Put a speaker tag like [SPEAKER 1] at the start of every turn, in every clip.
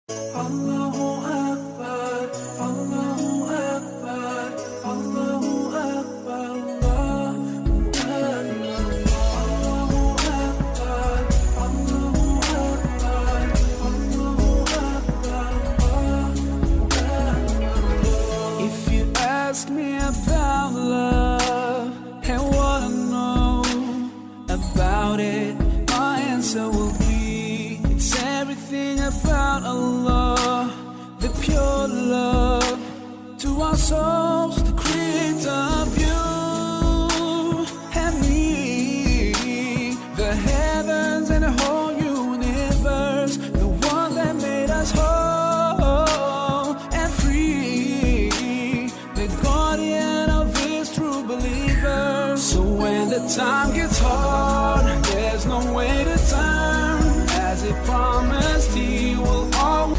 [SPEAKER 1] Allahu Akbar, Allahu Akbar, Allahu Akbar, Allahu Akbar, Allahu Akbar, Allahu Akbar, Allahu Akbar. If you ask me about love and wanna know about it, my answer will be it's everything about Allah, the pure love to our souls, the creator of you and me, the heavens and the whole universe, the one that made us whole and free, the guardian of his true believers. So when the time gets hard, there's no way to turn. As he promised, he will always.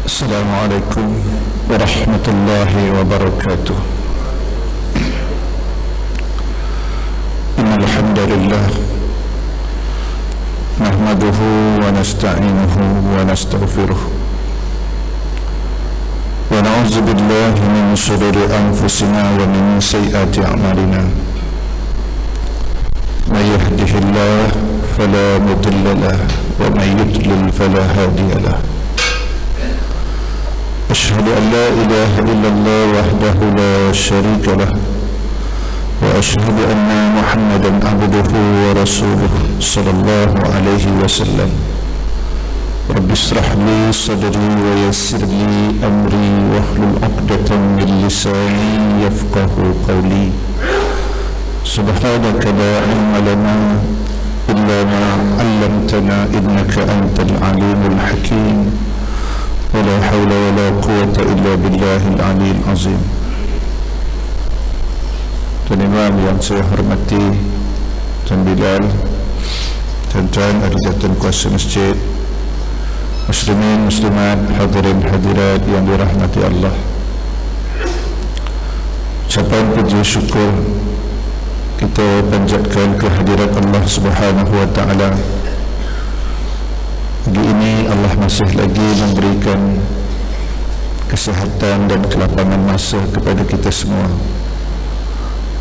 [SPEAKER 2] Assalamualaikum warahmatullahi wabarakatuh. Innal hamdalillah nahmaduhu wa nasta'inuhu wa nastaghfiruh wa na'udzu billahi min shururi anfusina wa min sayyiati a'malina. May yahdihillahu fala mudilla lahu wa may yudlil fala hadiya lahu. أشهد أن لا إله إلا الله وحده لا شريك له وأشهد أن محمدا عبده ورسوله صلى الله عليه وسلم. رب اشرح لي صدري ويسر لي أمري واحلل عقدة من لساني يفقه قولي. سبحانك لا علم لنا إلا ما علمتنا إنك أنت العليم الحكيم. ولا حول ولا قوة إلا بالله العلي العظيم. Tuan Imam yang saya hormati, Tuan Bilal, tuan-tuan ahli dan kuasa masjid, muslimin, muslimat, hadirin hadirat yang dirahmati Allah. Ucapan puji syukur kita panjatkan kehadirat Allah Subhanahu wa taala. Pagi ini Allah masih lagi memberikan kesihatan dan kelapangan masa kepada kita semua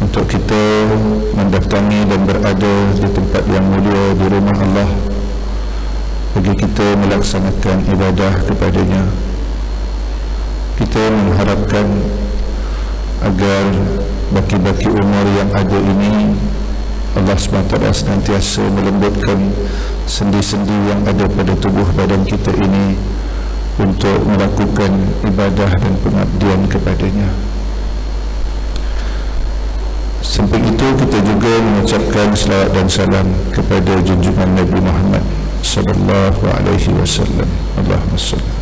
[SPEAKER 2] untuk kita mendatangi dan berada di tempat yang mulia, di rumah Allah, bagi kita melaksanakan ibadah kepadanya. Kita mengharapkan agar baki-baki umur yang ada ini Allah SWT senantiasa melembutkan sendi-sendi yang ada pada tubuh badan kita ini untuk melakukan ibadah dan pengabdian kepadanya. Samping itu kita juga mengucapkan selawat dan salam kepada junjungan Nabi Muhammad sallallahu alaihi wasallam. Allahumma salli.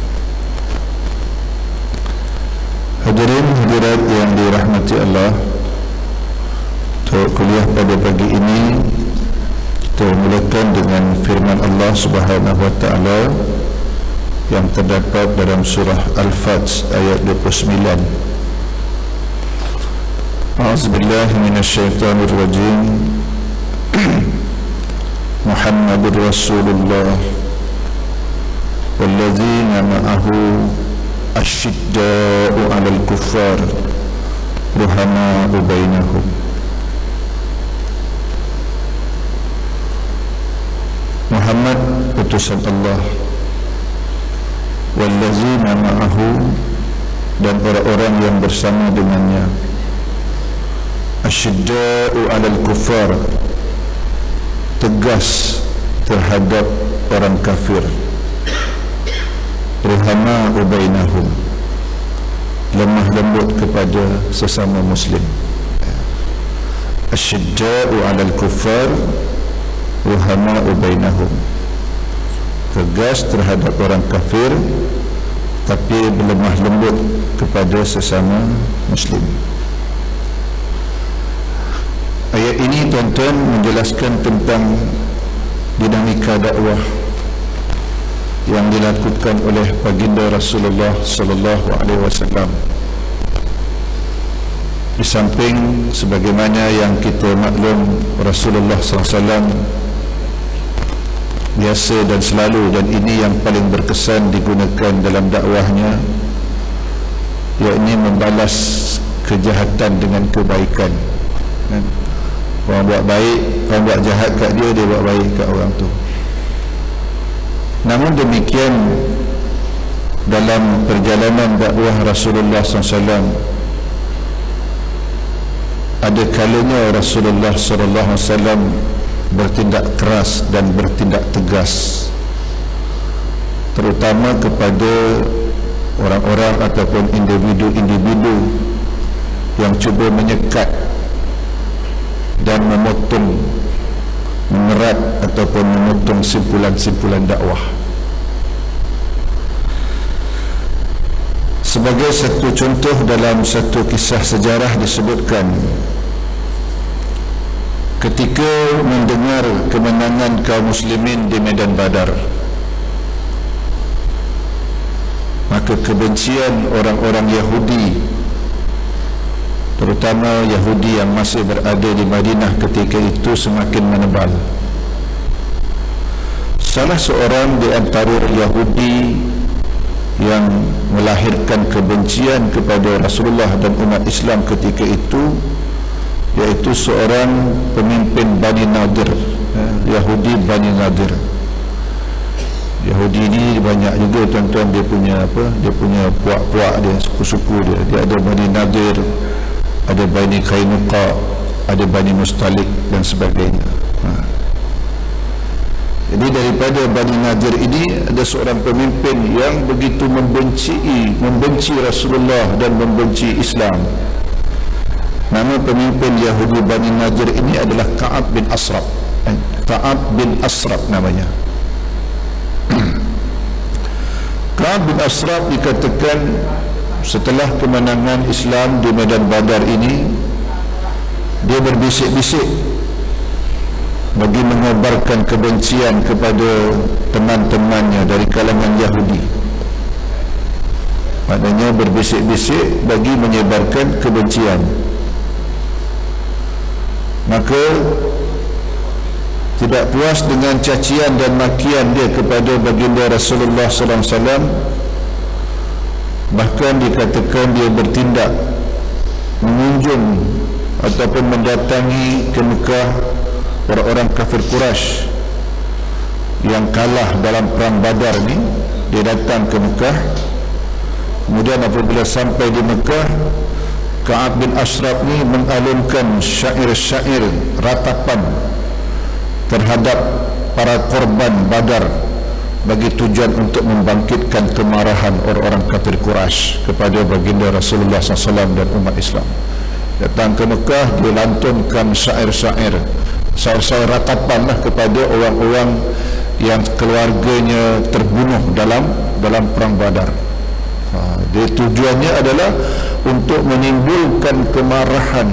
[SPEAKER 2] Hadirin hadirat yang dirahmati Allah, untuk kuliah pada pagi ini kita mulakan dengan firman Allah Subhanahu wa taala yang terdapat dalam surah Al-Fat ayat 29. A'udzubillahi minasyaitonir rajim. Muhammadur Rasulullah walladzina ma'ahu asyidda'u 'alal kuffar ruhama'u bainahum. Muhammad utusan Allah, wallazina ma'ahu, dan orang-orang yang bersama dengannya, asyidda'u 'alal kuffar, tegas terhadap orang kafir, ruhama'u bainahum, lemah lembut kepada sesama muslim. Asyidda'u 'alal kuffar ruhama'u bainahum. Tegas terhadap orang kafir tapi berlemah lembut kepada sesama muslim. Ayat ini tuan-tuan menjelaskan tentang dinamika dakwah yang dilakukan oleh baginda Rasulullah sallallahu alaihi wasallam. Di samping sebagaimana yang kita maklum, Rasulullah SAW biasa dan selalu, dan ini yang paling berkesan digunakan dalam dakwahnya, yakni membalas kejahatan dengan kebaikan. Orang buat baik, orang buat jahat kat dia, dia buat baik kat orang tu. Namun demikian, dalam perjalanan dakwah Rasulullah SAW, ada kalanya Rasulullah SAW bertindak keras dan bertindak tegas, terutama kepada orang-orang ataupun individu-individu yang cuba menyekat dan memotong, mengerat ataupun memotong simpulan-simpulan dakwah. Sebagai satu contoh, dalam satu kisah sejarah disebutkan, ketika mendengar kemenangan kaum muslimin di medan Badar, maka kebencian orang-orang Yahudi, terutama Yahudi yang masih berada di Madinah ketika itu, semakin menebal. Salah seorang di antara Yahudi yang melahirkan kebencian kepada Rasulullah dan umat Islam ketika itu, iaitu seorang pemimpin Bani Nadir, Yahudi Bani Nadir. Yahudi ini banyak juga tuan-tuan, dia punya dia punya puak-puak dia, suku-suku dia. Dia ada Bani Nadir, ada Bani Qainuqa, ada Bani Mustalik dan sebagainya. Jadi daripada Bani Nadir ini ada seorang pemimpin yang begitu membenci Rasulullah dan membenci Islam. Nama pemimpin Yahudi Bani Nadir ini adalah Ka'ab bin Ashraf. Ka'ab bin Ashraf namanya. Ka'ab bin Ashraf dikatakan setelah kemenangan Islam di medan Badar ini, dia berbisik-bisik bagi mengobarkan kebencian kepada teman-temannya dari kalangan Yahudi. Maknanya berbisik-bisik bagi menyebarkan kebencian. Maka tidak puas dengan cacian dan makian dia kepada baginda Rasulullah SAW, bahkan dikatakan dia bertindak mengunjung ataupun mendatangi ke Mekah orang-orang kafir Quraisy yang kalah dalam perang Badar ni. Dia datang ke Mekah, kemudian apabila sampai di Mekah, Ka'ab bin Ashraf ni mengalunkan syair-syair ratapan terhadap para korban Badar bagi tujuan untuk membangkitkan kemarahan orang-orang kafir Quraisy kepada baginda Rasulullah SAW dan umat Islam. Datang ke Mekah, dia lantunkan syair-syair ratapan lah kepada orang-orang yang keluarganya terbunuh dalam perang Badar. Dia tujuannya adalah untuk menimbulkan kemarahan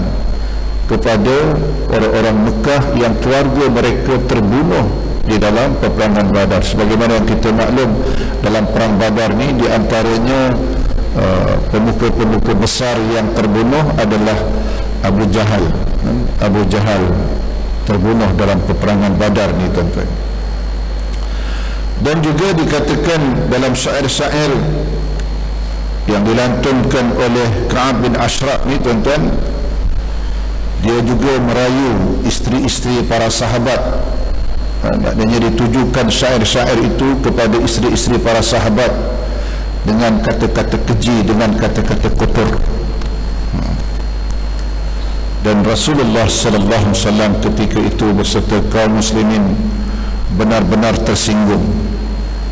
[SPEAKER 2] kepada orang-orang Mekah yang keluarga mereka terbunuh di dalam peperangan Badar. Sebagaimana yang kita maklum, dalam perang Badar ni di antaranya pemuka-pemuka besar yang terbunuh adalah Abu Jahal. Abu Jahal terbunuh dalam peperangan Badar ni, tuan-tuan. Dan juga dikatakan dalam syair-syair yang dilantunkan oleh Ka'ab bin Ashraf ni, tuan-tuan, dia juga merayu isteri-isteri para sahabat. Maknanya ditujukan syair-syair itu kepada isteri-isteri para sahabat dengan kata-kata keji, dengan kata-kata kotor. Dan Rasulullah sallallahu alaihi wasallam ketika itu beserta kaum muslimin benar-benar tersinggung,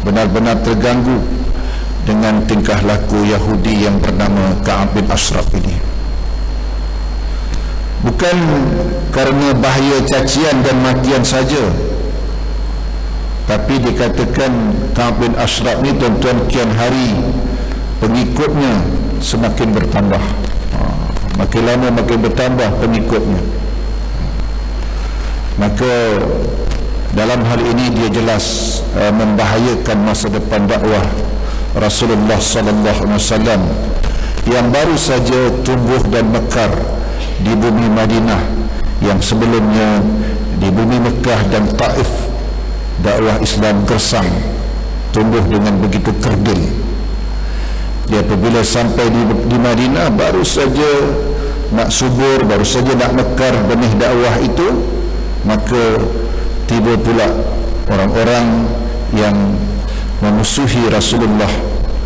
[SPEAKER 2] benar-benar terganggu dengan tingkah laku Yahudi yang bernama Ka'ab bin Ashraf ini. Bukan kerana bahaya cacian dan matian saja, tapi dikatakan Ka'ab bin Ashraf ni tuan-tuan kian hari pengikutnya semakin bertambah. Makin lama makin bertambah pengikutnya. Maka dalam hal ini dia jelas membahayakan masa depan dakwah Rasulullah sallallahu alaihi wasallam yang baru saja tumbuh dan mekar di bumi Madinah, yang sebelumnya di bumi Mekah dan Taif dakwah Islam gersang, tumbuh dengan begitu kerdil. Dia apabila sampai di Madinah baru saja nak subur, baru saja nak mekar benih dakwah itu, maka tiba pula orang-orang yang memusuhi Rasulullah,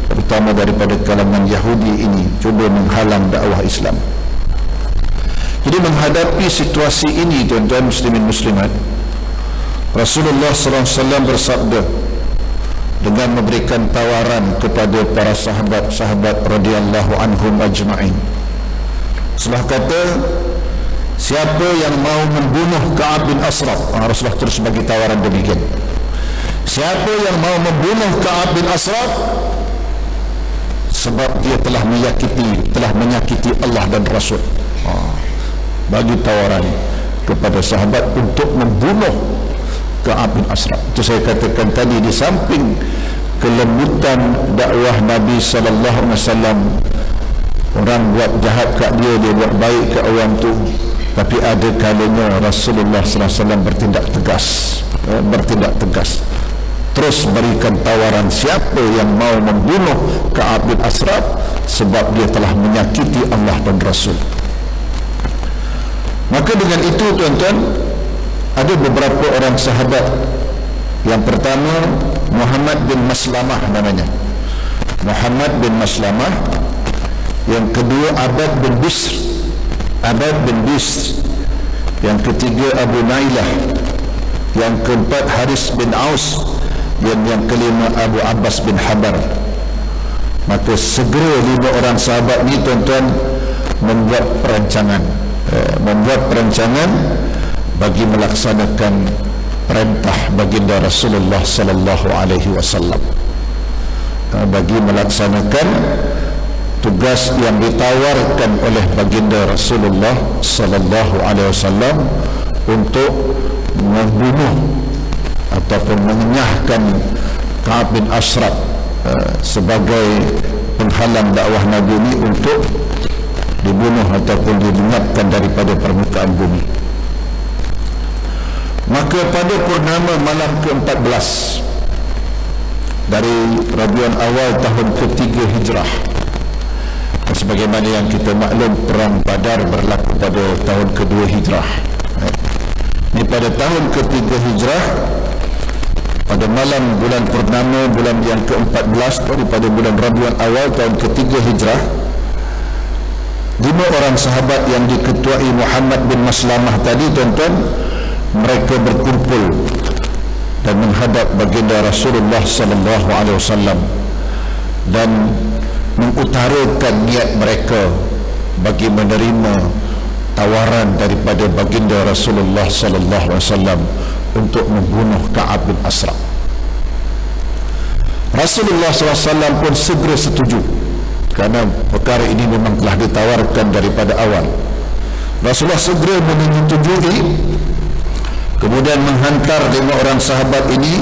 [SPEAKER 2] terutama daripada kalangan Yahudi ini, cuba menghalang dakwah Islam. Jadi menghadapi situasi ini, tuan-tuan muslimin muslimat, Rasulullah SAW bersabda dengan memberikan tawaran kepada para sahabat-sahabat radhiyallahu anhum ajma'in. Rasulullah kata, siapa yang mau membunuh Ka'ab bin Ashraf, Rasulullah terus bagi tawaran demikian, siapa yang mau membunuh Ka'ab bin Ashraf sebab dia telah menyakiti Allah dan Rasul, bagi tawaran kepada sahabat untuk membunuh Ka'ab bin Ashraf. Itu saya katakan tadi, di samping kelembutan dakwah Nabi sallallahu alaihi wasallam, orang buat jahat kat dia buat baik kat orang tu, tapi ada kalanya Rasulullah sallallahu alaihi wasallam bertindak tegas, terus berikan tawaran siapa yang mau membunuh Ka'ab bin Ashraf sebab dia telah menyakiti Allah dan Rasul. Maka dengan itu, tuan-tuan, ada beberapa orang sahabat. Yang pertama Muhammad bin Maslamah namanya, Muhammad bin Maslamah. Yang kedua Abad bin Bisr. Yang ketiga Abu Nailah. Yang keempat Haris bin Aus. Dan yang kelima Abu Abbas bin Habar. Maka segera 5 orang sahabat ni, tuan-tuan, membuat perancangan bagi melaksanakan perintah baginda Rasulullah sallallahu alaihi wasallam, bagi melaksanakan tugas yang ditawarkan oleh baginda Rasulullah sallallahu alaihi wasallam untuk membunuh ataupun mengenyahkan Ka'ab bin Ashraf sebagai penghalang dakwah Nabi ini untuk dibunuh ataupun dilenyapkan daripada permukaan bumi. Maka pada purnama malam ke-14 dari Rabiul Awal tahun ke-3 Hijrah, sebagaimana yang kita maklum, perang Badar berlaku pada tahun ke-2 Hijrah. Ini pada tahun ke-3 Hijrah, pada malam bulan purnama, bulan yang ke-14 daripada bulan Rabiul Awal tahun ke-3 Hijrah, 5 orang sahabat yang diketuai Muhammad bin Maslamah tadi, tuan-tuan, mereka berkumpul dan menghadap baginda Rasulullah sallallahu alaihi wasallam dan mengutarakan niat mereka bagi menerima tawaran daripada baginda Rasulullah sallallahu alaihi wasallam untuk membunuh Ka'ab bin Ashraf. Rasulullah SAW pun segera setuju, kerana perkara ini memang telah ditawarkan daripada awal. Rasulullah segera menyetujui, kemudian menghantar 5 orang sahabat ini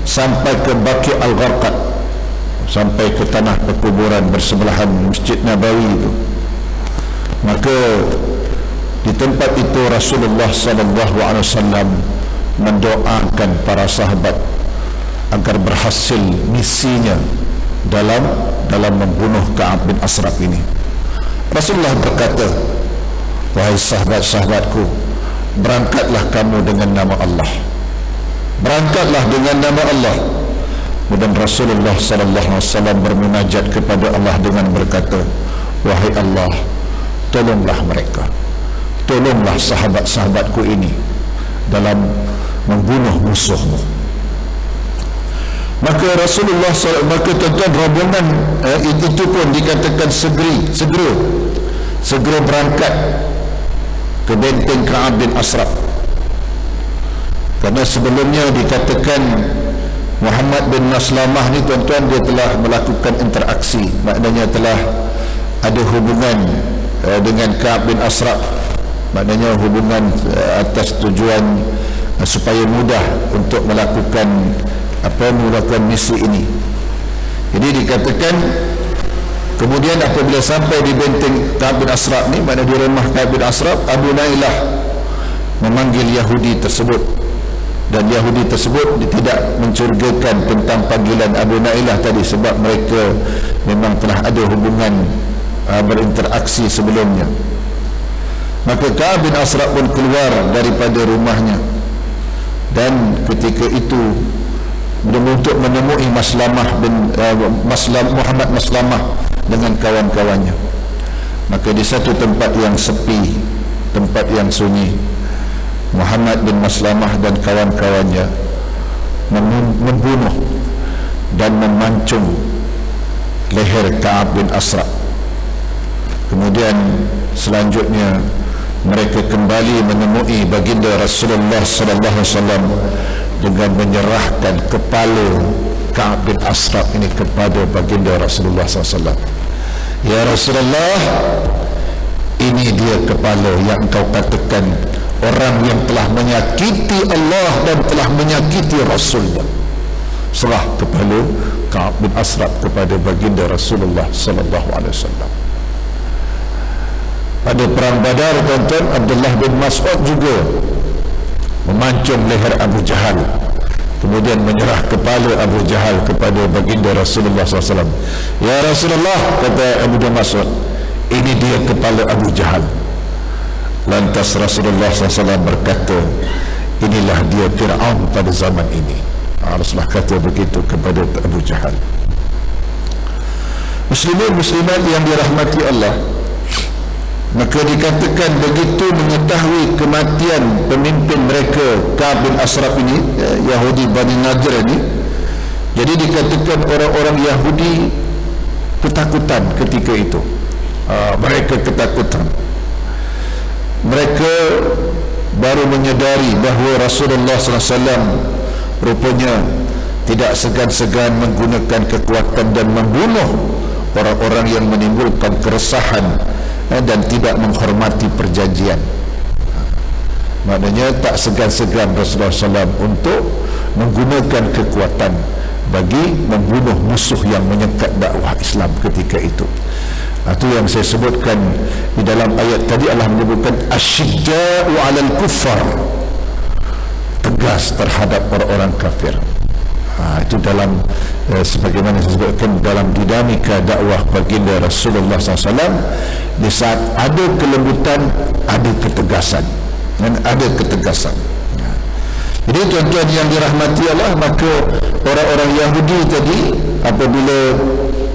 [SPEAKER 2] sampai ke Baqi' al-Gharqad, sampai ke tanah perkuburan bersebelahan Masjid Nabawi itu. Maka di tempat itu Rasulullah SAW mendoakan para sahabat agar berhasil misinya dalam membunuh Ka'ab bin Ashraf ini. Rasulullah berkata, wahai sahabat-sahabatku, berangkatlah kamu dengan nama Allah, berangkatlah dengan nama Allah. Kemudian Rasulullah SAW bermunajat kepada Allah dengan berkata, wahai Allah, tolonglah mereka, tolonglah sahabat-sahabatku ini dalam membunuh musuhmu. Maka Rasulullah maka tuan-tuan rombongan itu pun dikatakan segera berangkat ke benteng Ka'ab bin Ashraf. Karena sebelumnya dikatakan Muhammad bin Maslamah ni tuan-tuan, dia telah melakukan interaksi, maknanya telah ada hubungan dengan Ka'ab bin Ashraf, maknanya hubungan atas tujuan supaya mudah untuk melakukan misi ini. Jadi dikatakan kemudian apabila sampai di benteng Ka'ab bin Ashraf ni, maknanya di rumah Ka'ab bin Ashraf, Abu Nailah memanggil Yahudi tersebut, dan Yahudi tersebut tidak mencurigakan tentang panggilan Abu Nailah tadi, sebab mereka memang telah ada hubungan berinteraksi sebelumnya. Maka Ka'ab bin Ashraf pun keluar daripada rumahnya, dan ketika itu untuk menemui Muhammad Maslamah dengan kawan-kawannya. Maka di satu tempat yang sepi, tempat yang sunyi, Muhammad bin Maslamah dan kawan-kawannya membunuh dan memancung leher Ka'ab bin Ashraf. Kemudian selanjutnya mereka kembali menemui baginda Rasulullah sallallahu alaihi wasallam dengan menyerahkan kepala Ka'ab bin Ashraf ini kepada baginda Rasulullah SAW. Ya Rasulullah, ini dia kepala yang engkau katakan orang yang telah menyakiti Allah dan telah menyakiti Rasulnya. Serah kepala Ka'ab bin Ashraf kepada baginda Rasulullah SAW. Pada perang Badar, tuan-tuan, Abdullah bin Mas'ud juga memancung leher Abu Jahal, kemudian menyerah kepala Abu Jahal kepada baginda Rasulullah SAW. Ya Rasulullah, kata Abu Mas'ud, ini dia kepala Abu Jahal. Lantas Rasulullah SAW berkata, inilah dia Fir'aun pada zaman ini. Rasulullah kata begitu kepada Abu Jahal. Muslimin muslimat yang dirahmati Allah, maka dikatakan begitu mengetahui kematian pemimpin mereka Ka'ab bin Ashraf ini, Yahudi Bani Nadir ini, jadi dikatakan orang-orang Yahudi ketakutan ketika itu. Mereka ketakutan. Mereka baru menyadari bahawa Rasulullah SAW rupanya tidak segan-segan menggunakan kekuatan dan membunuh orang-orang yang menimbulkan keresahan dan tidak menghormati perjanjian. Maknanya tak segan-segan Rasulullah SAW untuk menggunakan kekuatan bagi membunuh musuh yang menyekat dakwah Islam ketika itu. Itu yang saya sebutkan di dalam ayat tadi, Allah menyebutkan asyidda'u 'alal kuffar, tegas terhadap orang-orang kafir. Itu dalam sebagaimana saya sebutkan dalam dinamika dakwah baginda Rasulullah SAW. Di saat ada kelembutan, ada ketegasan, dan ada ketegasan. Jadi tuan-tuan yang dirahmati Allah, maka orang-orang Yahudi tadi apabila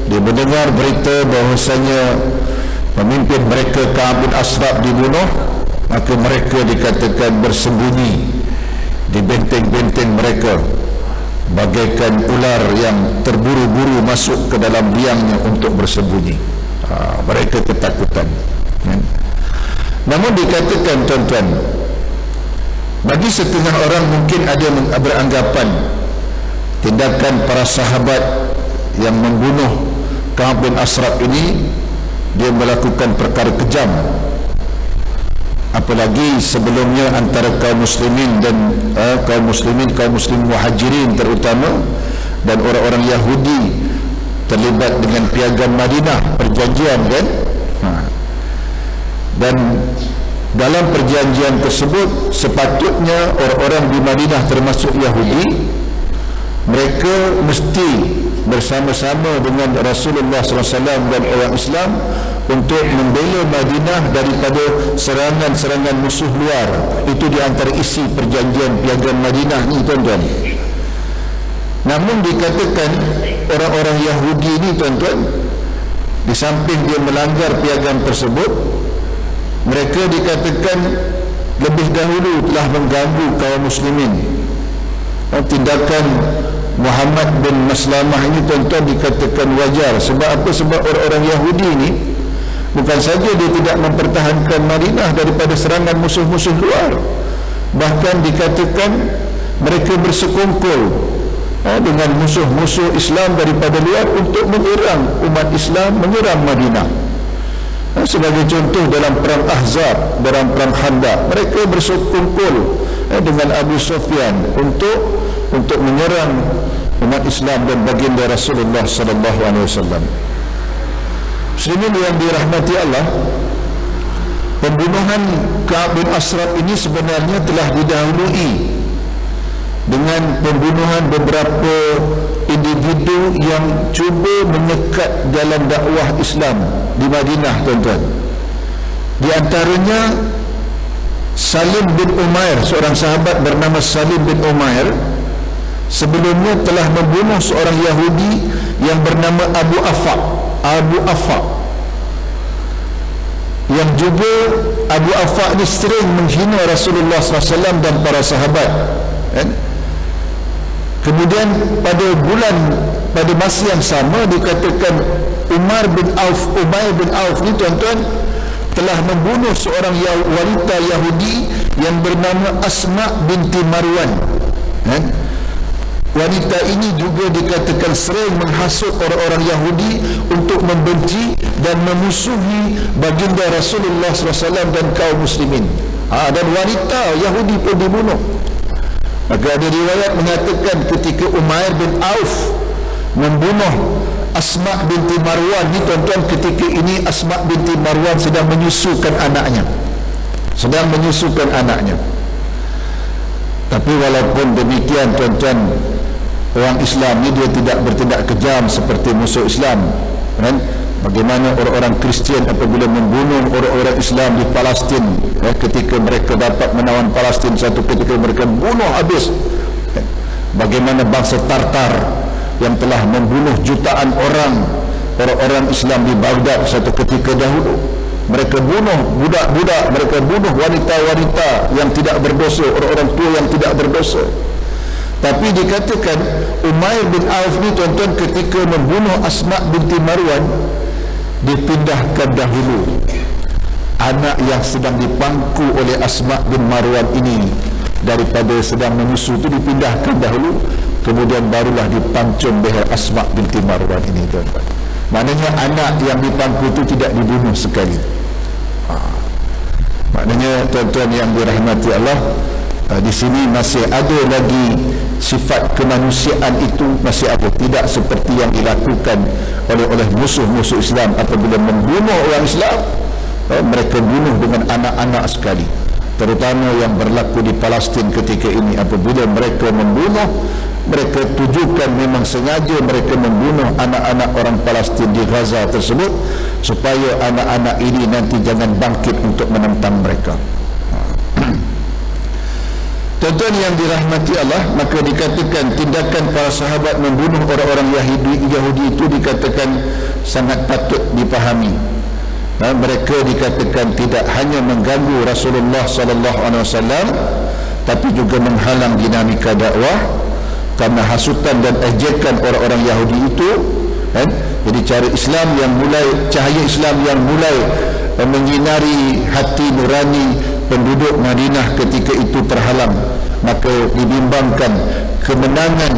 [SPEAKER 2] dia mendengar berita bahawasanya pemimpin mereka Ka'ab bin Ashraf dibunuh, maka mereka dikatakan bersembunyi di benteng-benteng mereka bagaikan ular yang terburu-buru masuk ke dalam biangnya untuk bersembunyi. Mereka ketakutan. Namun dikatakan tuan-tuan, bagi setengah orang mungkin ada beranggapan tindakan para sahabat yang membunuh Ka'ab bin Ashraf ini, dia melakukan perkara kejam. Apalagi sebelumnya antara kaum muslimin dan kaum muslim muhajirin terutama dan orang-orang Yahudi terlibat dengan piagam Madinah, perjanjian kan. Dan dalam perjanjian tersebut sepatutnya orang-orang di Madinah termasuk Yahudi, mereka mesti bersama-sama dengan Rasulullah SAW dan orang Islam untuk membela Madinah daripada serangan-serangan musuh luar. Itu di antara isi perjanjian piagam Madinah ni tuan-tuan. Namun dikatakan orang-orang Yahudi ni tuan-tuan, di samping dia melanggar piagam tersebut, mereka dikatakan lebih dahulu telah mengganggu kaum muslimin. Tindakan Muhammad bin Maslamah ini tuan-tuan dikatakan wajar. Sebab apa? Sebab orang-orang Yahudi ini bukan saja dia tidak mempertahankan Madinah daripada serangan musuh-musuh luar, bahkan dikatakan mereka bersekongkol dengan musuh-musuh Islam daripada luar untuk menyerang umat Islam, menyerang Madinah. Sebagai contoh, dalam perang Ahzab, dalam perang Khandaq, mereka bersekongkol dengan Abu Sufyan untuk menyerang umat Islam dan baginda Rasulullah sallallahu alaihi wasallam. Muslimin yang dirahmati Allah, pembunuhan Ka'ab bin Ashraf ini sebenarnya telah didahului dengan pembunuhan beberapa individu yang cuba menyekat jalan dakwah Islam di Madinah, tuan-tuan. Di antaranya Salim bin Umair, seorang sahabat bernama Salim bin Umair, sebelumnya telah membunuh seorang Yahudi yang bernama Abu Afaq, yang juga Abu Afaq ini sering menghina Rasulullah SAW dan para sahabat, kan? Kemudian pada masa yang sama dikatakan Umair bin Auf ni, tuan-tuan, telah membunuh seorang wanita Yahudi yang bernama Asma binti Marwan, kan? Wanita ini juga dikatakan sering menghasut orang-orang Yahudi untuk membenci dan memusuhi baginda Rasulullah SAW dan kaum muslimin. Dan wanita Yahudi pun dibunuh. Maka ada riwayat mengatakan ketika Umair bin Auf membunuh Asma binti Marwan ni, tuan-tuan, ketika ini Asma binti Marwan sedang menyusukan anaknya. Tapi walaupun demikian, tuan-tuan, orang Islam ni dia tidak bertindak kejam seperti musuh Islam, kan? Bagaimana orang-orang Kristian apabila membunuh orang-orang Islam di Palestin, ketika mereka dapat menawan Palestin, satu ketika mereka bunuh habis. Bagaimana bangsa Tartar yang telah membunuh jutaan orang-orang Islam di Baghdad satu ketika dahulu, mereka bunuh budak-budak, mereka bunuh wanita-wanita yang tidak berdosa, orang-orang tua yang tidak berdosa. Tapi dikatakan Umair bin Auf ni, tuan-tuan, ketika membunuh Asma binti Marwan, dipindahkan dahulu anak yang sedang dipangku oleh Asma bin Marwan ini, daripada sedang menyusu itu dipindahkan dahulu, kemudian barulah dipancung leher Asma binti Marwan ini, tuan-tuan. Maknanya anak yang dipangku itu tidak dibunuh sekali. Maknanya, tuan-tuan yang dirahmati Allah, di sini masih ada lagi sifat kemanusiaan itu, masih ada, tidak seperti yang dilakukan oleh musuh-musuh Islam apabila membunuh orang Islam. Mereka bunuh dengan anak-anak sekali, terutama yang berlaku di Palestin ketika ini. Apabila mereka membunuh, mereka tujukan, memang sengaja mereka membunuh anak-anak orang Palestin di Gaza tersebut, supaya anak-anak ini nanti jangan bangkit untuk menentang mereka. Tuan-tuan yang dirahmati Allah, maka dikatakan tindakan para sahabat membunuh orang-orang Yahudi itu dikatakan sangat patut dipahami. Mereka dikatakan tidak hanya mengganggu Rasulullah SAW, tapi juga menghalang dinamika dakwah, karena hasutan dan ejekan orang-orang Yahudi itu, kan? Jadi cahaya Islam yang mulai menyinari hati nurani penduduk Madinah ketika itu terhalang, maka dibimbangkan kemenangan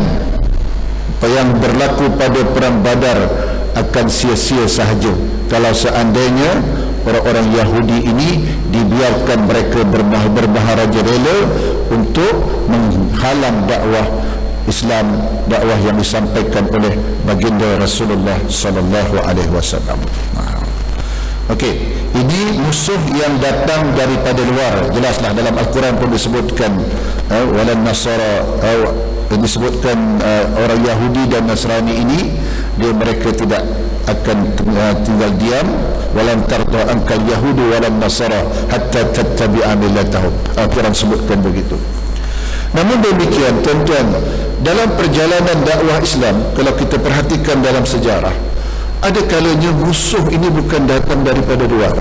[SPEAKER 2] yang berlaku pada perang Badar akan sia-sia sahaja kalau seandainya orang-orang Yahudi ini dibiarkan mereka berbaharaja rela untuk menghalang dakwah Islam, dakwah yang disampaikan oleh baginda Rasulullah sallallahu alaihi wasallam. Okey, ini musuh yang datang daripada luar. Jelaslah dalam Al-Quran pun disebutkan walan nasara, disebutkan orang Yahudi dan Nasrani ini, mereka tidak akan tinggal diam. Walan tarda ankal yahudu walan nasara hatta tattabi'a millatahum. Al-Quran sebutkan begitu. Namun demikian, tuan-tuan, dalam perjalanan dakwah Islam, kalau kita perhatikan dalam sejarah, ada kalanya musuh ini bukan datang daripada luar,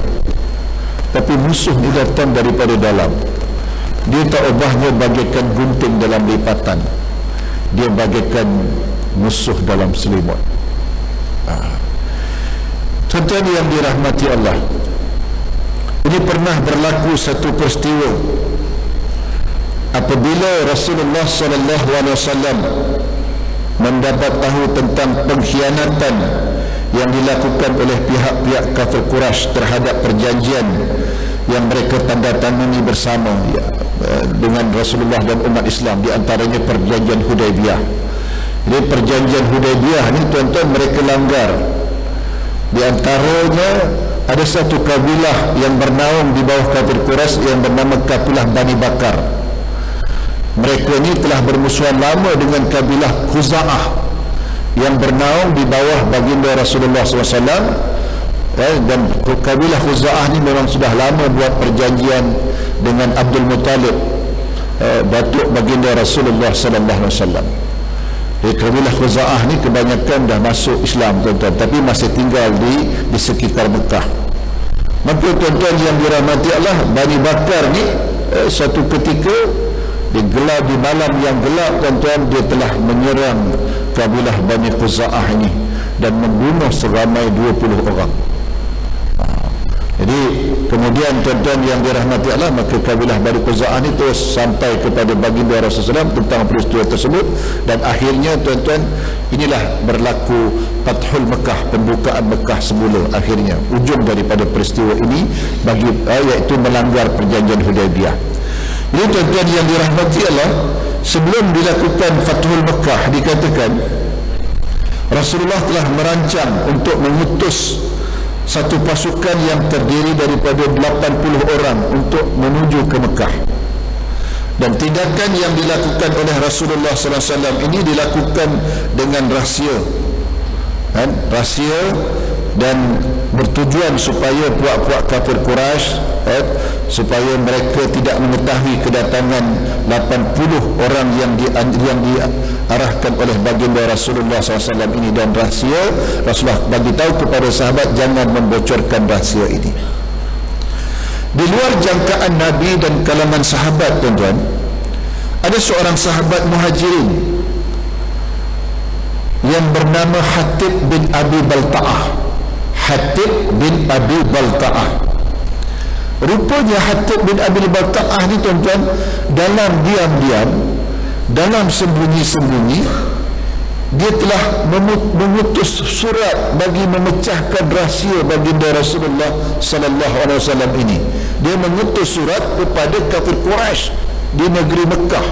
[SPEAKER 2] tapi musuh ini datang daripada dalam. Dia tak ubahnya bagaikan gunting dalam lipatan. dia bagaikan musuh dalam selimut. Tuan-tuan yang dirahmati Allah, ini pernah berlaku satu peristiwa apabila Rasulullah SAW mendapat tahu tentang pengkhianatan yang dilakukan oleh pihak-pihak kafir Quraisy terhadap perjanjian yang mereka tandatangani bersama dengan Rasulullah dan umat Islam, di antaranya perjanjian Hudaybiyah. Jadi perjanjian Hudaybiyah ni tuan-tuan mereka langgar. Di antaranya ada satu kabilah yang bernaung di bawah kafir Quraisy yang bernama kabilah Bani Bakar. Mereka ni telah bermusuhan lama dengan kabilah Khuza'ah yang bernaung di bawah baginda Rasulullah SAW. Dan kabilah Khuza'ah ni memang sudah lama buat perjanjian dengan Abdul Muttalib, datuk baginda Rasulullah SAW. Kabilah Khuza'ah ni kebanyakan dah masuk Islam, tuan-tuan, tapi masih tinggal di sekitar Mekah. Maka tuan-tuan yang dirahmati Allah, Bani Bakar ni suatu ketika digelar di malam yang gelap, tuan-tuan, dia telah menyerang kabilah Bani Khuza'ah ini dan membunuh seramai 20 orang. Jadi kemudian tuan-tuan yang dirahmati Allah, maka kabilah Bani Khuza'ah ini terus sampai kepada baginda Rasulullah SAW tentang peristiwa tersebut, dan akhirnya tuan-tuan, inilah berlaku Fathul Mekah, pembukaan Mekah semula. Akhirnya ujung daripada peristiwa ini iaitu melanggar perjanjian Hudaybiyah. Jadi tuan-tuan yang dirahmati Allah, sebelum dilakukan Fathul Mekah dikatakan Rasulullah telah merancang untuk mengutus satu pasukan yang terdiri daripada 80 orang untuk menuju ke Mekah. Dan tindakan yang dilakukan oleh Rasulullah SAW ini dilakukan dengan rahsia, rahsia, dan bertujuan supaya puak-puak kafir Quraisy supaya mereka tidak mengetahui kedatangan 80 orang yang diarahkan oleh baginda Rasulullah SAW ini. Dan rahsia, Rasulullah bagi tahu kepada sahabat jangan membocorkan rahsia ini. Di luar jangkaan Nabi dan kalangan sahabat, tuan-tuan, ada seorang sahabat Muhajirin yang bernama Hatib bin Abi Balta'ah. Hatib bin Abi Balta'ah. Rupanya Hatib bin Abi Balta'ah ni, tuan-tuan, dalam diam-diam, dalam sembunyi-sembunyi, dia telah mengutus surat bagi memecahkan rahsia baginda Rasulullah SAW ini. Dia mengutus surat kepada kafir Quraisy di negeri Mekah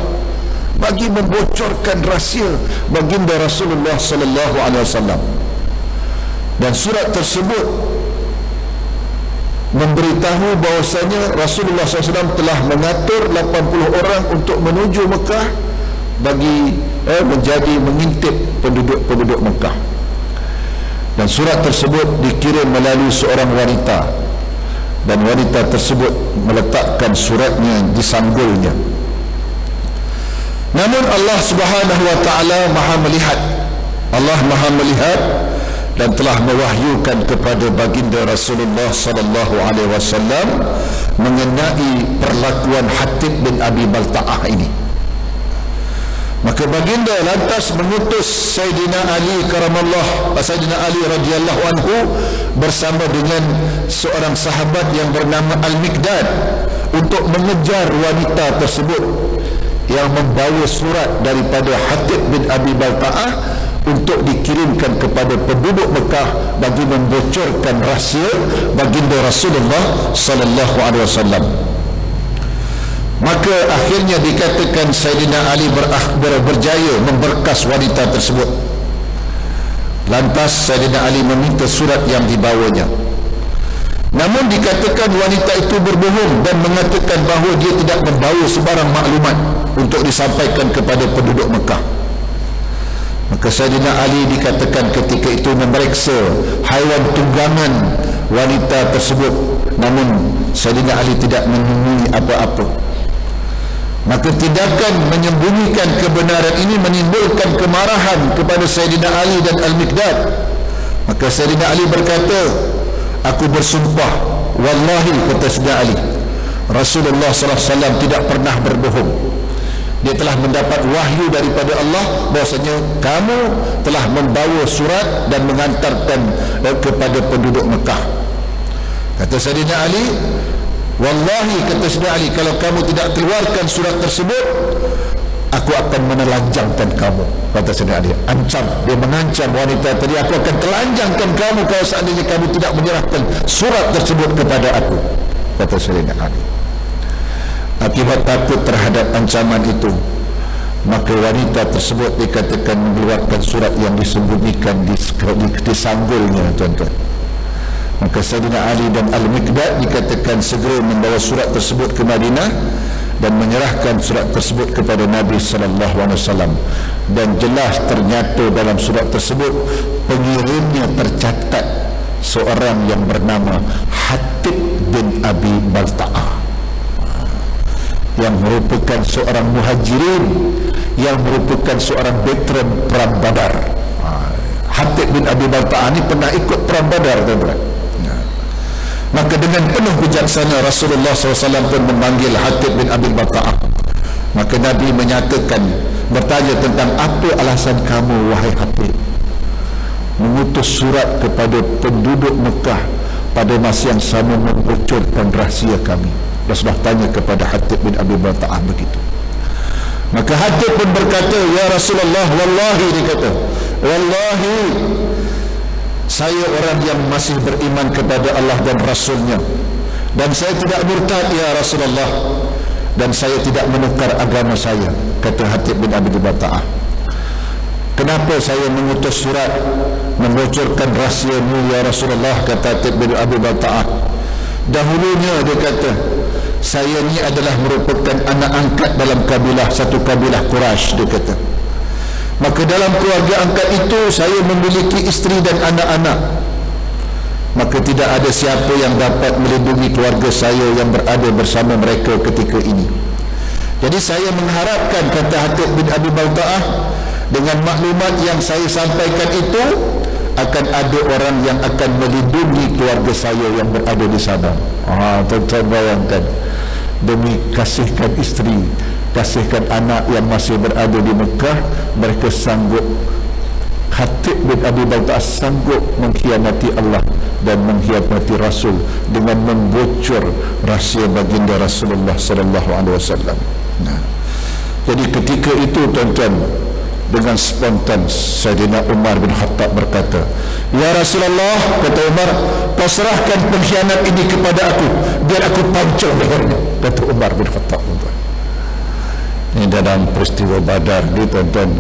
[SPEAKER 2] bagi membocorkan rahsia baginda Rasulullah SAW. Dan surat tersebut memberitahu bahawasanya Rasulullah SAW telah mengatur 80 orang untuk menuju Mekah bagi menjadi mengintip penduduk Mekah. Dan surat tersebut dikirim melalui seorang wanita, dan wanita tersebut meletakkan suratnya di sanggulnya. Namun Allah Subhanahu wa taala Maha melihat. Allah Maha melihat dan telah mewahyukan kepada baginda Rasulullah sallallahu alaihi wasallam mengenai perlakuan Hatib bin Abi Balta'ah ini. Maka baginda lantas mengutus Sayyidina Ali Sayyidina Ali radhiyallahu anhu bersama dengan seorang sahabat yang bernama Al-Miqdad untuk mengejar wanita tersebut yang membawa surat daripada Hatib bin Abi Balta'ah untuk dikirimkan kepada penduduk Mekah bagi membocorkan rahsia baginda Rasulullah sallallahu alaihi wasallam. Maka akhirnya dikatakan Sayyidina Ali berjaya memberkas wanita tersebut. Lantas Sayyidina Ali meminta surat yang dibawanya. Namun dikatakan wanita itu berbohong dan mengatakan bahawa dia tidak membawa sebarang maklumat untuk disampaikan kepada penduduk Mekah. Maka Sayyidina Ali dikatakan ketika itu memeriksa haiwan tunggangan wanita tersebut, namun Sayyidina Ali tidak menemui apa-apa. Maka tindakan menyembunyikan kebenaran ini menimbulkan kemarahan kepada Sayyidina Ali dan Al-Miqdad. Maka Sayyidina Ali berkata, aku bersumpah, wallahi, kata Sayyidina Ali, Rasulullah SAW tidak pernah berbohong.
[SPEAKER 3] Dia telah mendapat wahyu daripada Allah bahwasanya kamu telah membawa surat dan mengantarkan kepada penduduk Mekah. Kata Sayyidina Ali, wallahi, kata Sayyidina Ali, kalau kamu tidak keluarkan surat tersebut, aku akan menelanjangkan kamu. Kata Sayyidina Ali, ancam, dia mengancam wanita tadi, aku akan telanjangkan kamu kalau seandainya kamu tidak menyerahkan surat tersebut kepada aku. Kata Sayyidina Ali. Akibat takut terhadap ancaman itu, maka wanita tersebut dikatakan mengeluarkan surat yang disembunyikan di sanggulnya, tuan-tuan. Maka Sayyidina Ali dan Al-Miqdad dikatakan segera membawa surat tersebut ke Madinah dan menyerahkan surat tersebut kepada Nabi SAW. Dan jelas ternyata dalam surat tersebut pengirimnya tercatat seorang yang bernama Hatib bin Abi Balta'ah, yang merupakan seorang muhajirin, yang merupakan seorang veteran perang Badar. Hatib bin Abi Balta'ah ini pernah ikut perang Badar, tuan-tuan. Maka dengan penuh bijaksana Rasulullah SAW pun memanggil Hatib bin Abi Balta'ah. Maka Nabi menyatakan, bertanya tentang apa alasan kamu, wahai Hatib, mengutus surat kepada penduduk Mekah pada masa yang sama membocorkan rahsia kami. Rasulullah tanya kepada Hatib bin Abi Balta'ah begitu. Maka Hatib pun berkata, ya Rasulullah, wallahi, dia kata, wallahi, saya orang yang masih beriman kepada Allah dan Rasulnya, dan saya tidak murtad ya Rasulullah, dan saya tidak menukar agama saya. Kata Hatib bin Abi Balta'ah, kenapa saya mengutus surat membocorkan rahsiamu ya Rasulullah? Kata Hatib bin Abi Balta'ah, dahulunya, dia kata, saya ni adalah merupakan anak angkat dalam kabilah, satu kabilah Quraisy, dia kata. Maka dalam keluarga angkat itu saya memiliki isteri dan anak-anak. Maka tidak ada siapa yang dapat melindungi keluarga saya yang berada bersama mereka ketika ini. Jadi saya mengharapkan, kata Hatib bin Abi Balta'ah, dengan maklumat yang saya sampaikan itu, akan ada orang yang akan melindungi keluarga saya yang berada di sana. Tuan-tuan bayangkan, demi kasihkan isteri, kasihkan anak yang masih berada di Mekah, mereka sanggup, Hatib bin Abi Balta'ah sanggup mengkhianati Allah dan mengkhianati Rasul dengan membocor rahsia baginda Rasulullah SAW. Nah, jadi ketika itu, tuan-tuan, dengan spontan Sayyidina Umar bin Khattab berkata, ya Rasulullah, kata Umar, kau serahkan pengkhianat ini kepada aku, biar aku pancung lehernya. Kata Umar bin Khattab, tuan-tuan. Ini dalam peristiwa Badar ni, tuan-tuan.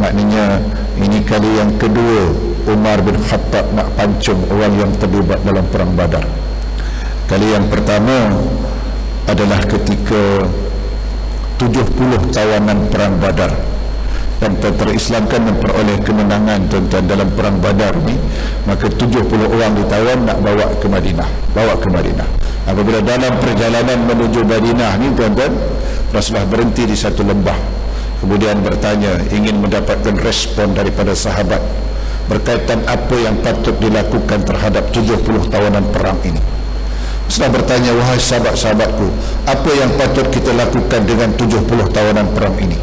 [SPEAKER 3] Maknanya ini kali yang kedua Umar bin Khattab nak pancung orang yang terlibat dalam perang Badar. Kali yang pertama adalah ketika 70 tawanan perang Badar, dan tentera Islam kan memperoleh kemenangan, tuan-tuan, dalam perang Badar ni. Maka 70 orang ditawan nak bawa ke Madinah, bawa ke Madinah. Apabila dalam perjalanan menuju Madinah ni, tuan-tuan, Rasulullah berhenti di satu lembah, kemudian bertanya, ingin mendapatkan respon daripada sahabat berkaitan apa yang patut dilakukan terhadap 70 tawanan perang ini. Rasulullah bertanya, wahai sahabat-sahabatku, apa yang patut kita lakukan dengan 70 tawanan perang ini?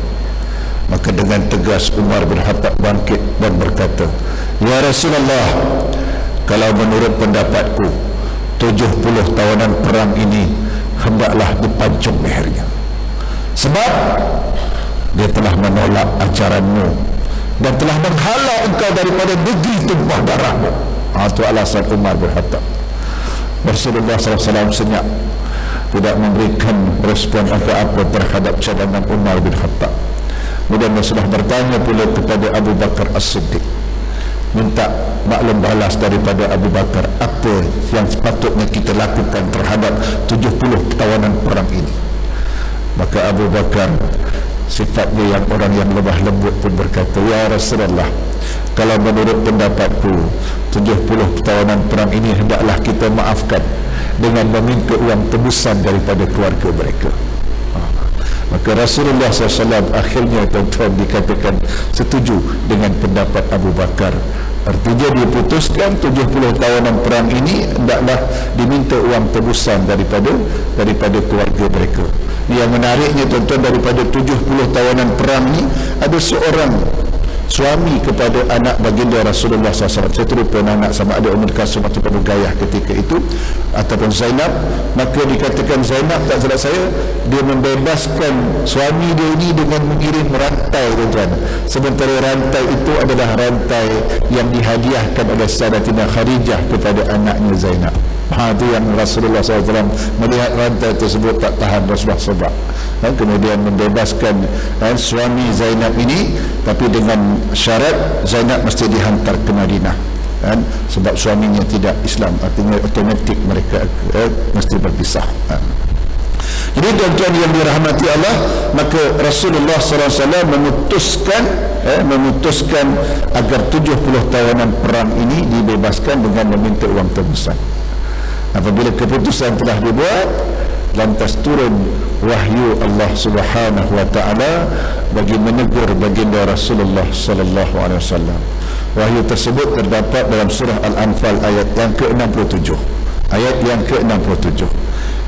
[SPEAKER 3] Maka dengan tegas Umar bin Khattab bangkit dan berkata, ya Rasulullah, kalau menurut pendapatku 70 tawanan perang ini hendaklah dipancung lehernya, sebab dia telah menolak ajaranmu dan telah menghalau engkau daripada negeri tumpah darahmu. Itu alasan Umar bin Khattab. Rasulullah SAW senyap, tidak memberikan respon apa-apa terhadap cadangan Umar bin Khattab. Kemudian Rasulullah bertanya pula kepada Abu Bakar As-Siddiq, minta maklum balas daripada Abu Bakar, apa yang sepatutnya kita lakukan terhadap 70 tawanan perang ini. Maka Abu Bakar, sifatnya yang orang yang lemah lembut, pun berkata, ya Rasulullah, kalau menurut pendapatku 70 tawanan perang ini hendaklah kita maafkan dengan meminta uang tebusan daripada keluarga mereka. Maka Rasulullah SAW akhirnya, tuan-tuan, dikatakan setuju dengan pendapat Abu Bakar. Artinya diputuskan 70 tawanan perang ini hendaklah diminta uang tebusan daripada keluarga mereka. Yang menariknya tuan-tuan, daripada 70 tawanan perang ni, ada seorang suami kepada anak baginda Rasulullah SAW. Saya terlupa anak sama ada Ummul Kalsum atau Ruqayyah ketika itu ataupun Zainab. Maka dikatakan Zainab, tak salah saya, dia membebaskan suami dia ini dengan mengirim rantai, tuan-tuan. Sementara rantai itu adalah rantai yang dihadiahkan oleh Sayyidatina Khadijah kepada anaknya Zainab. Itu yang Rasulullah SAW melihat rantai tersebut tak tahan, Rasulullah sebab kemudian membebaskan suami Zainab ini, tapi dengan syarat Zainab mesti dihantar ke Madinah sebab suaminya tidak Islam, artinya otomatik mereka mesti berpisah. Jadi tuan-tuan yang dirahmati Allah, maka Rasulullah SAW memutuskan agar 70 tawanan perang ini dibebaskan dengan meminta uang tebusan. Apabila keputusan telah dibuat, lantas turun wahyu Allah Subhanahu wa taala bagi menegur baginda Rasulullah sallallahu alaihi wasallam. Wahyu tersebut terdapat dalam surah Al-Anfal ayat yang ke-67. Ayat yang ke-67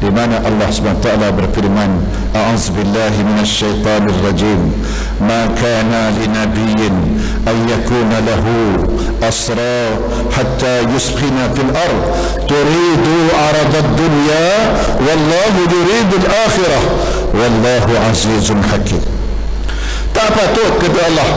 [SPEAKER 3] di mana Allah Subhanahu wa taala berfirman, a'udzubillahi minasyaitonir rajim, ma kana linabiyyin an yakuna lahu asra hatta yuskhina fil ard turidu aradad dunya wallahu yuridu al-akhirah wallahu azizun hakim. Tak patut, kata Allah,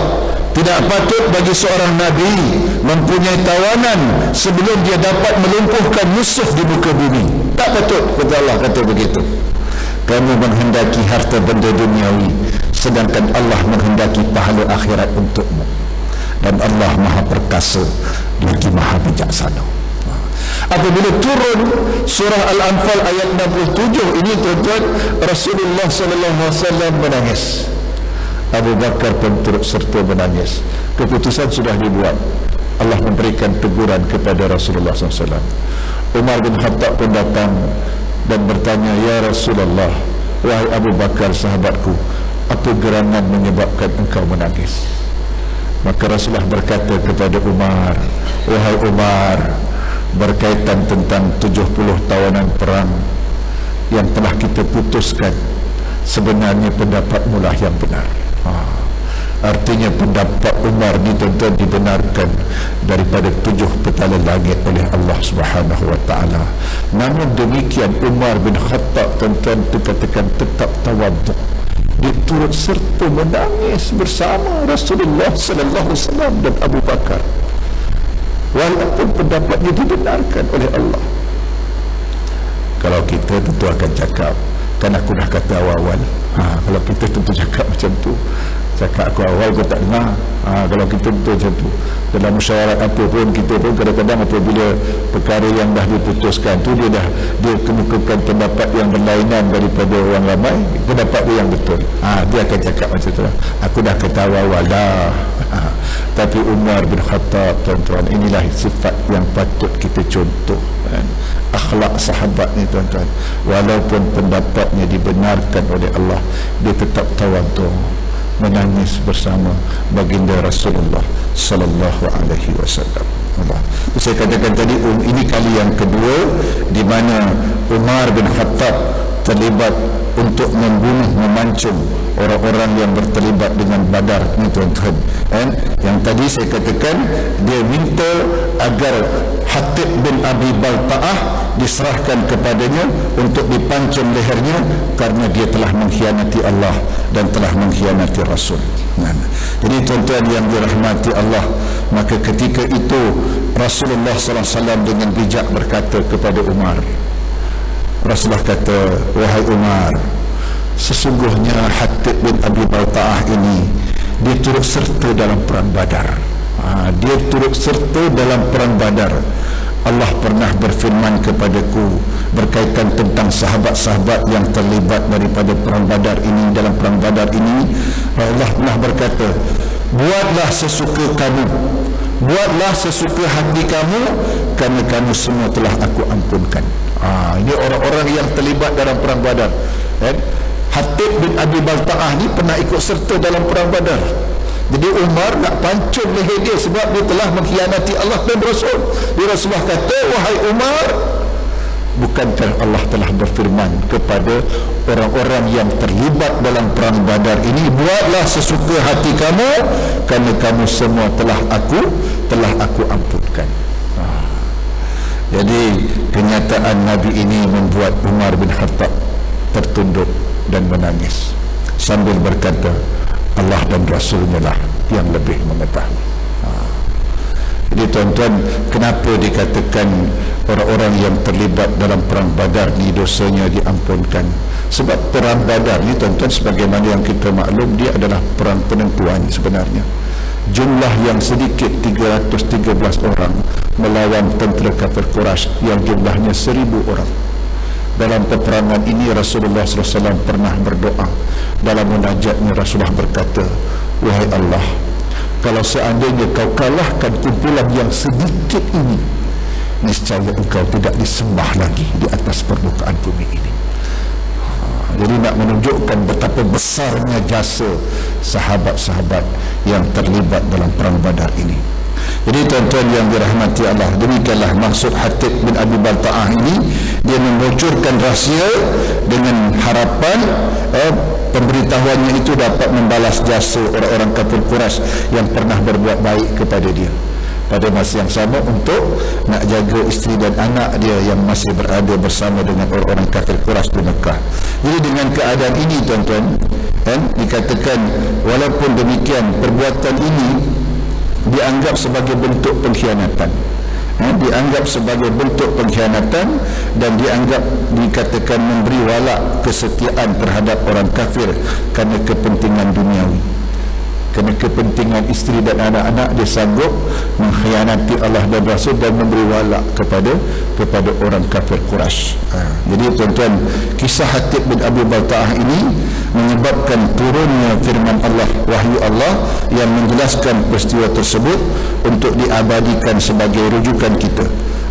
[SPEAKER 3] tidak patut bagi seorang Nabi mempunyai tawanan sebelum dia dapat melumpuhkan musuh di muka bumi. Tak patut, kata Allah, kata begitu. Kamu menghendaki harta benda duniawi, sedangkan Allah menghendaki pahala akhirat untukmu. Dan Allah Maha Perkasa lagi Maha Bijaksana. Apabila turun surah Al-Anfal ayat 67 ini, tuan-tuan, Rasulullah SAW menangis. Abu Bakar pun turut serta menangis. Keputusan sudah dibuat. Allah memberikan teguran kepada Rasulullah SAW. Umar bin Khattab pun datang dan bertanya, ya Rasulullah, wahai Abu Bakar sahabatku, apa gerangan menyebabkan engkau menangis? Maka Rasulullah berkata kepada Umar, wahai Umar, berkaitan tentang 70 tawanan perang yang telah kita putuskan, sebenarnya pendapatmu lah yang benar. Artinya pendapat Umar ni tuan-tuan dibenarkan daripada 7 petala langit oleh Allah Subhanahu wa taala. Namun demikian Umar bin Khattab, tuan-tuan, dikatakan tetap tawaduk. Dia turut serta menangis bersama Rasulullah sallallahu alaihi wasallam dan Abu Bakar, walaupun pendapatnya dibenarkan oleh Allah. Kalau kita tentu akan cakap, kan aku dah kata awal-awal. Kalau kita tentu cakap macam tu. Cakap aku awal kau tak dengar. Kalau kita betul macam tu, dalam musyawarah apa pun, kita pun kadang-kadang apabila perkara yang dah diputuskan tu, dia kemukakan pendapat yang berlainan daripada orang ramai, pendapat dia yang betul. Dia akan cakap macam tu lah. Aku dah kata awal-awal dah. Tapi Umar bin Khattab, tuan-tuan, inilah sifat yang patut kita contoh, akhlak sahabat ni, tuan-tuan. Walaupun pendapatnya dibenarkan oleh Allah, dia tetap tawadhu, menangis bersama baginda Rasulullah sallallahu alaihi wasallam. Saya katakan tadi, ini kali yang kedua di mana Umar bin Khattab terlibat untuk membunuh, memancung orang-orang yang berterlibat dengan Badar ni, tuan-tuan. Yang tadi saya katakan dia minta agar Hatib bin Abi Balta'ah diserahkan kepadanya untuk dipancung lehernya karena dia telah mengkhianati Allah dan telah mengkhianati Rasul. Jadi tuan-tuan yang dirahmati Allah, maka ketika itu Rasulullah SAW dengan bijak berkata kepada Umar, Rasulullah kata, wahai Umar, sesungguhnya Hatib bin Abi Balta'ah ini dia turut serta dalam perang Badar. Dia turut serta dalam perang Badar. Allah pernah berfirman kepadaku berkaitan tentang sahabat-sahabat yang terlibat daripada perang Badar ini. Dalam perang Badar ini Allah pernah berkata, buatlah sesuka kamu, buatlah sesuka hati kamu, kerana kamu semua telah aku ampunkan. Ini orang-orang yang terlibat dalam perang Badar. Hatib bin Abi Balta'ah ni pernah ikut serta dalam perang Badar. Jadi Umar nak pancung leher dia sebab dia telah mengkhianati Allah dan Rasul. Dia Rasulullah kata, wahai Umar, Bukankah Allah telah berfirman kepada orang-orang yang terlibat dalam perang Badar ini, buatlah sesuka hati kamu kerana kamu semua telah aku ampunkan. Jadi kenyataan Nabi ini membuat Umar bin Khattab tertunduk dan menangis sambil berkata, Allah dan Rasulnya lah yang lebih mengetahui. Jadi tuan-tuan, kenapa dikatakan orang-orang yang terlibat dalam perang Badar ni dosanya diampunkan? Sebab perang Badar ni tuan-tuan, sebagaimana yang kita maklum, dia adalah perang penentuan sebenarnya. Jumlah yang sedikit 313 orang melawan tentera kafir Quraisy yang jumlahnya 1000 orang. Dalam peperangan ini Rasulullah SAW pernah berdoa. Dalam munajatnya Rasulullah berkata, wahai Allah, kalau seandainya kau kalahkan kumpulan yang sedikit ini, niscaya engkau tidak disembah lagi di atas permukaan bumi ini. Jadi nak menunjukkan betapa besarnya jasa sahabat-sahabat yang terlibat dalam perang Badar ini. Jadi tuan-tuan yang dirahmati Allah, demikianlah maksud Hatib bin Abi Balta'ah ini. Dia membocorkan rahsia dengan harapan pemberitahuannya itu dapat membalas jasa orang-orang kafir Quraisy yang pernah berbuat baik kepada dia. Pada masa yang sama untuk nak jaga isteri dan anak dia yang masih berada bersama dengan orang-orang kafir Quraisy di Mekah. Jadi dengan keadaan ini tuan-tuan, dikatakan walaupun demikian perbuatan ini dianggap sebagai bentuk pengkhianatan, dianggap sebagai bentuk pengkhianatan dan dikatakan memberi walak kesetiaan terhadap orang kafir kerana kepentingan duniawi, kerana kepentingan isteri dan anak-anak. Dia sanggup mengkhianati Allah dan Rasul dan memberi walak kepada orang kafir Quraisy. Jadi tuan-tuan, kisah Hatib bin Abi Balta'ah ini menyebabkan turunnya firman Allah, wahyu Allah yang menjelaskan peristiwa tersebut untuk diabadikan sebagai rujukan kita.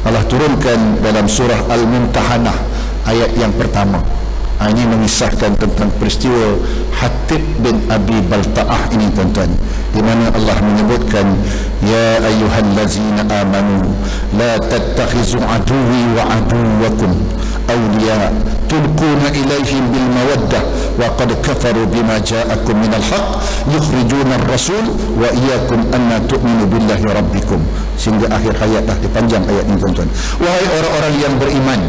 [SPEAKER 3] Allah turunkan dalam surah Al-Mumtahanah ayat yang pertama. Ini mengisahkan tentang peristiwa Hatib bin Abi Balta'ah ini tuan-tuan, di mana Allah menyebutkan, ya ayyuhallazina amanu la tattakhizu aduwwi wa aduwwakum awliya tulquna ilaihim bil mawaddah wa qad kafaru bima ja'akum minal haqq yukhrijuna ar-rasul wa iyyakum an tu'minu billahi rabbikum, sehingga akhir ayat. Panjang ayat ini tuan-tuan. Wahai orang-orang yang beriman,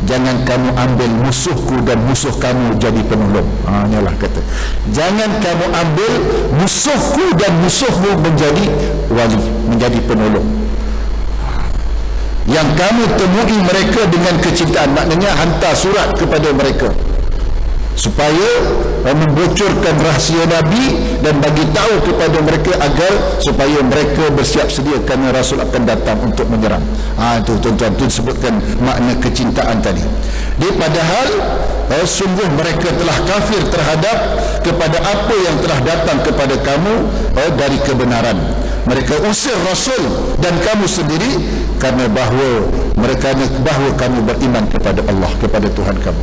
[SPEAKER 3] jangan kamu ambil musuhku dan musuh kamu jadi penolong. Inilah kata, jangan kamu ambil musuhku dan musuhmu menjadi wali, menjadi penolong. Yang kamu temui mereka dengan kecintaan, maknanya hantar surat kepada mereka supaya membocorkan rahsia Nabi dan bagi tahu kepada mereka agar supaya mereka bersiap sedia kerana Rasul akan datang untuk menyerang. Itu tuan-tuan, itu disebutkan makna kecintaan tadi. Dia padahal sungguh mereka telah kafir terhadap kepada apa yang telah datang kepada kamu dari kebenaran. Mereka usir Rasul dan kamu sendiri kerana bahawa kamu beriman kepada Allah, kepada Tuhan kamu.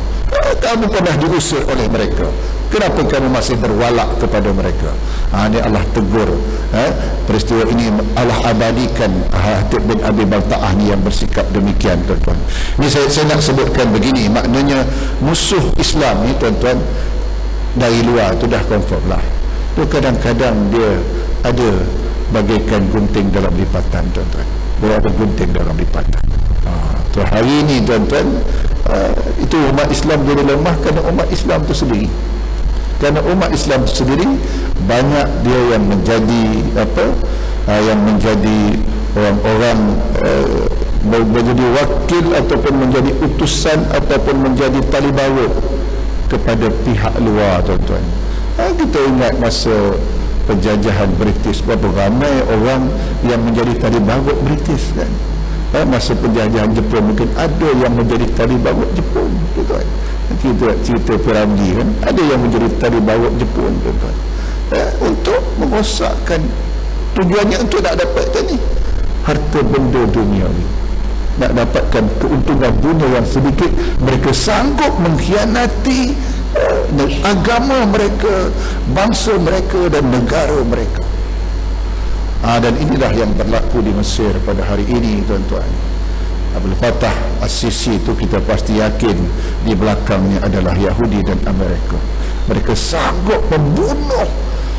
[SPEAKER 3] Kamu pernah diusir oleh mereka, kenapa kamu masih berwalak kepada mereka? Ini Allah tegur. Peristiwa ini Allah abadikan Hatib bin Abi Balta'ah ni yang bersikap demikian tuan-tuan. Ini saya nak sebutkan begini, maknanya musuh Islam ni tuan-tuan dari luar tu dah confirm lah. Tu kadang-kadang dia ada bagaikan gunting dalam lipatan tuan-tuan. Dia ada gunting dalam lipatan. So hari ini tuan-tuan, itu umat Islam jadi lemah kerana umat Islam itu sendiri. Kerana umat Islam itu sendiri banyak dia yang menjadi yang menjadi orang-orang menjadi wakil ataupun menjadi utusan ataupun menjadi tali bawa kepada pihak luar tuan-tuan. Kita ingat masa penjajahan British, berapa ramai orang yang menjadi tali bawa British kan. Masa penjajahan Jepun mungkin ada yang menjadi tali bawa Jepun tuan-tuan. Cerita Piramli kan, ada yang menjadi tali bawa Jepun tuan-tuan, untuk merosakkan, tujuannya untuk nak dapatkan ni harta benda duniawi, nak dapatkan keuntungan dunia yang sedikit. Mereka sanggup mengkhianati agama mereka, bangsa mereka dan negara mereka. Dan inilah yang berlaku di Mesir pada hari ini tuan-tuan. Abdul Fattah As-Sisi itu kita pasti yakin di belakangnya adalah Yahudi dan Amerika. Mereka sanggup membunuh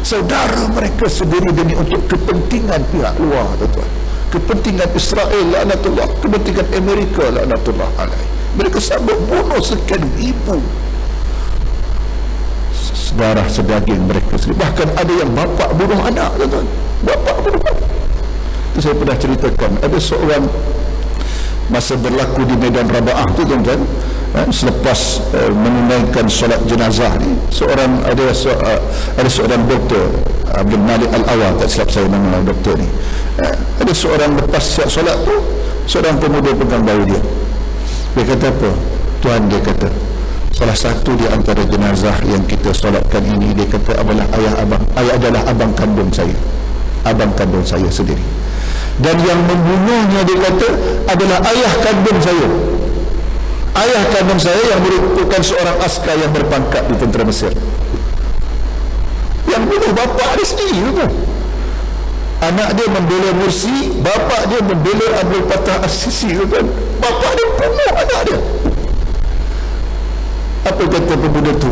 [SPEAKER 3] saudara mereka sendiri demi untuk kepentingan pihak luar, tuan-tuan. Kepentingan Israel laknatullah, kepentingan Amerika laknatullah alaih. Mereka sanggup bunuh sekian ribu saudara sedaging mereka sendiri. Bahkan ada yang bapa bunuh anak, tuan-tuan. Bapa bunuh anak. Itu saya pernah ceritakan. Ada seorang masa berlaku di Medan Raba'ah tu, tuan-tuan, selepas menunaikan solat jenazah ni, ada seorang doktor, Abdul Malik Al-Awal, tak silap saya nama doktor ni, ada seorang lepas siap solat tu, seorang pemuda pegang bahu dia. Dia kata apa? Tuan, dia kata, salah satu di antara jenazah yang kita solatkan ini, dia kata adalah ayah adalah abang kandung saya sendiri. Dan yang membunuhnya, dia kata, adalah ayah kandung saya. Ayah kandung saya yang merupakan seorang askar yang berpangkat di tentera Mesir. Yang bunuh bapa dia sendiri, tuan. Anak dia membela Mursi, bapa dia membela Abdul Fattah As-Sisi, tuan. Bapa dia bunuh anak dia. Apa kata pemuda tu?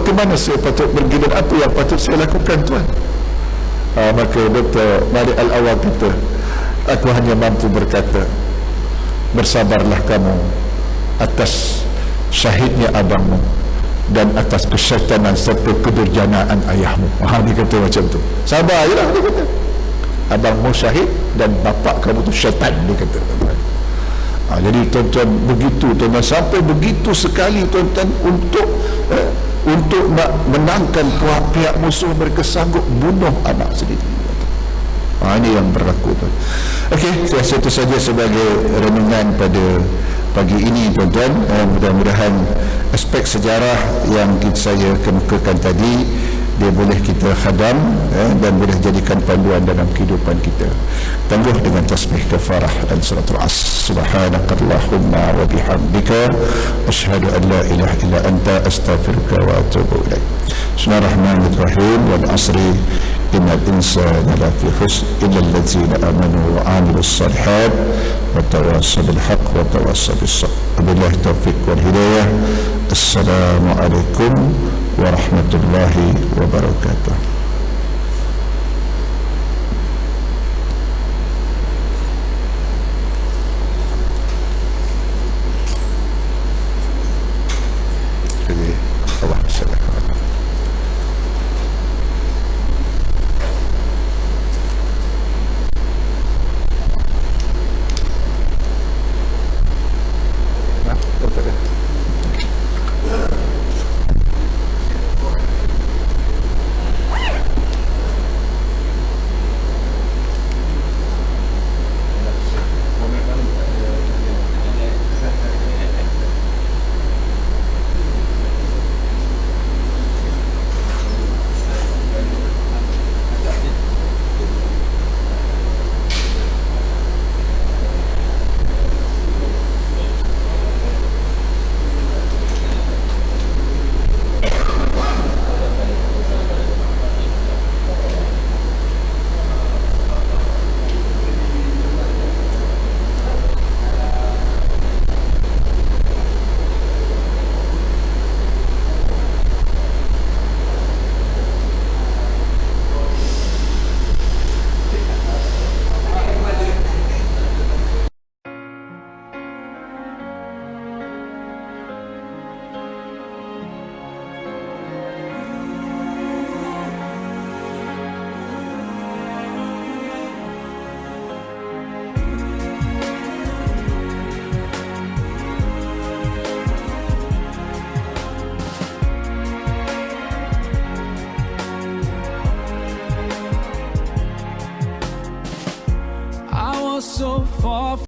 [SPEAKER 3] Ke mana saya patut pergi dan apa yang patut saya lakukan, tuan? Maka Dr. Malik Al-Awal kata, aku hanya mampu berkata, bersabarlah kamu atas syahidnya abangmu dan atas kesyaitanan serta kedurjanaan ayahmu. Dia kata macam tu. Sabar je lah, dia kata. Abangmu syahid dan bapa kamu tu syaitan, dia kata. Jadi tuan-tuan, begitu tuan-tuan, sampai begitu sekali tuan-tuan, untuk nak menangkan pihak musuh, mereka sanggup bunuh anak sendiri. Ini yang berlaku, tuan. Okey, saya rasa itu saja sebagai renungan pada pagi ini, tuan-tuan. Mudah-mudahan aspek sejarah yang saya kemukakan tadi dia boleh kita khadam dan boleh jadikan panduan dalam kehidupan kita. Tangguh dengan tasbih kafarah dan suratul Asr. Subhanakallahumma wa bihamdika asyhadu an la ilaha illa anta astaghfiruka wa atubu ilaik. Bismillahirrahmanirrahim. Wal asri innal insana lafi khusr illa allazina amanu wa amilus salihat wa tawassaw bil haqq wa tawassaw bis sabr. Wabillahi taufiq wal hidayah. Assalamualaikum warahmatullahi wabarakatuh.
[SPEAKER 1] so far